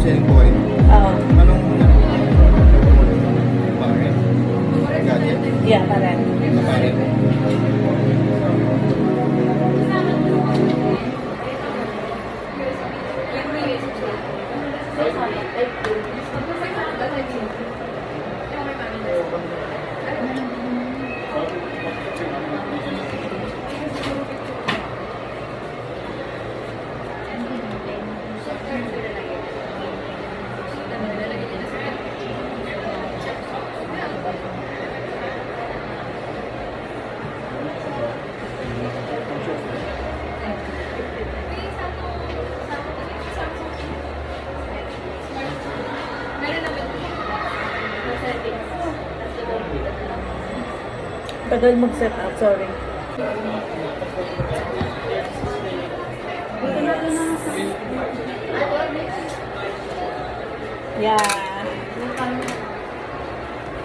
selling po kayo. Oo. Anong pare? Gadget? Yeah, pare. Na pare? Tagal mag-set up, sorry. Yeah.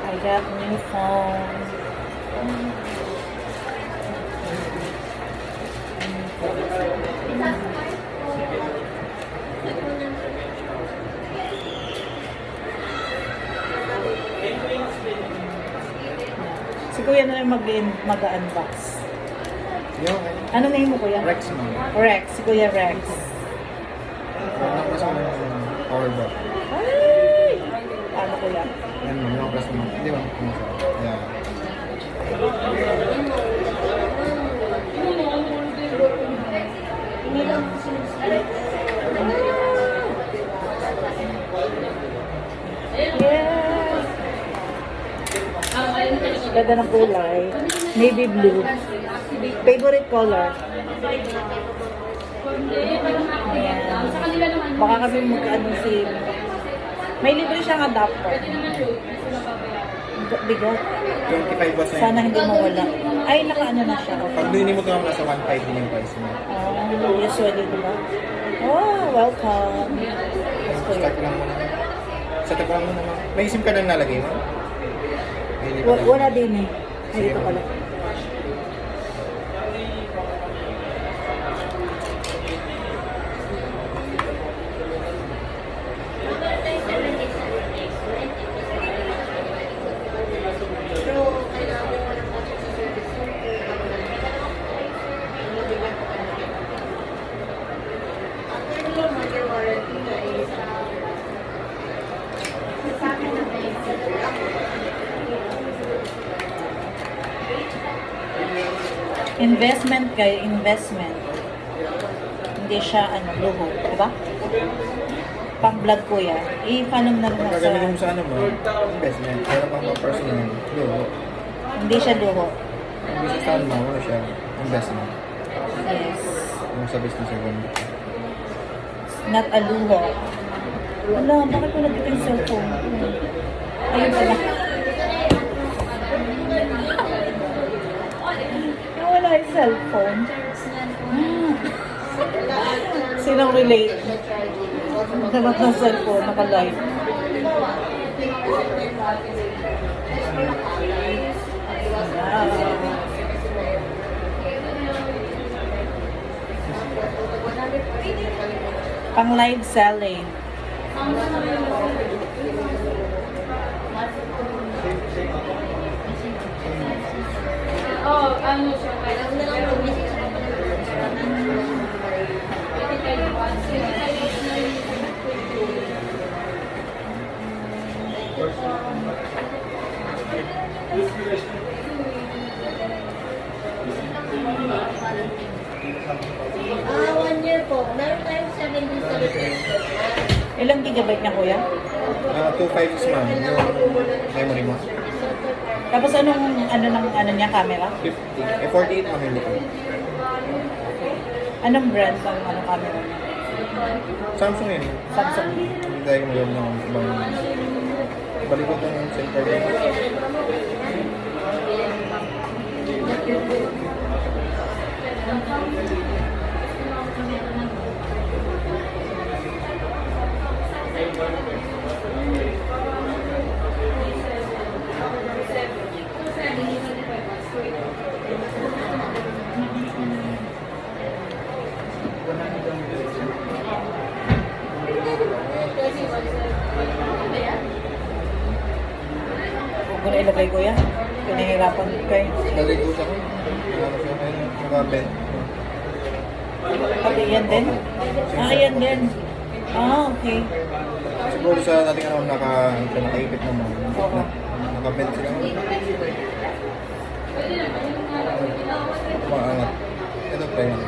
I got new phone. Si Kuya na lang mag-unbox. Yung Ano name mo, Kuya? Rex mo. Rex, si Kuya Rex. Anong kasi power bar? Ay! Ano, Kuya? Yan mo, yung kasi mo. Hindi ba? Yeah. Yes! Ganda ng kulay. Navy blue. Favorite color. Ayan. Baka kami mag-ano si... May libre siyang adapter. Bigat. 25 ba sa'yo? Sana hindi mawala. Ay, naka-ano na siya. Pag doon mo ito naman nasa 1.5 din yung price mo. Oh, usually, diba? Oh, welcome. Yes, Kuya. Start lang muna. Setup lang muna. May SIM card ang nalagay mo? Hindi pa. Wala din eh. Ay, dito pala. Investment kayo, investment. Hindi siya, luho. Diba? Pang-vlog ko yan. I-follow na rin Kung ako gagamitin mo sa... sa ano mo, investment. Pero pang mga personal, luho. Hindi siya luho. Kung gusto sa ano mo, ano siya, investment. Yes. Yung sa business yung ganda. Not a luho. Wala, bakit ko nagkita yung cellphone? Ayun pala. Wala yung cellphone. Sinong relate? Nagkamat ng cellphone, naka-live. Pang live selling. Oh, ano siya? One year po. Meron tayong 7 days sa request. Ilang gigabyte niya, Kuya? 256 ma'am, yung memory mo. Tapos anong niya, camera? 50. 48 ma'am yung likod. Anong brand ng camera niya? Samsung yun. Samsung. Hindi tayo mayroon ng ibang... Balikot ang SIM card yun. mo na ilagay kuya? Pinahirapan kayo. Naligo siya ko. Ano siya kayo, nakabend. Pati yan din? Ah, yan din. Ah, okay. Siguro sa dating ano, nakaipit naman. Oo. Nakabend sila. Maangat. Ito try lang.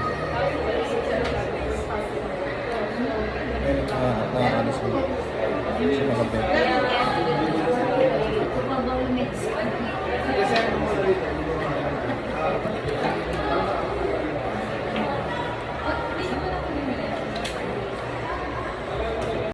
Ayun, nakaalis mo. Nakabend.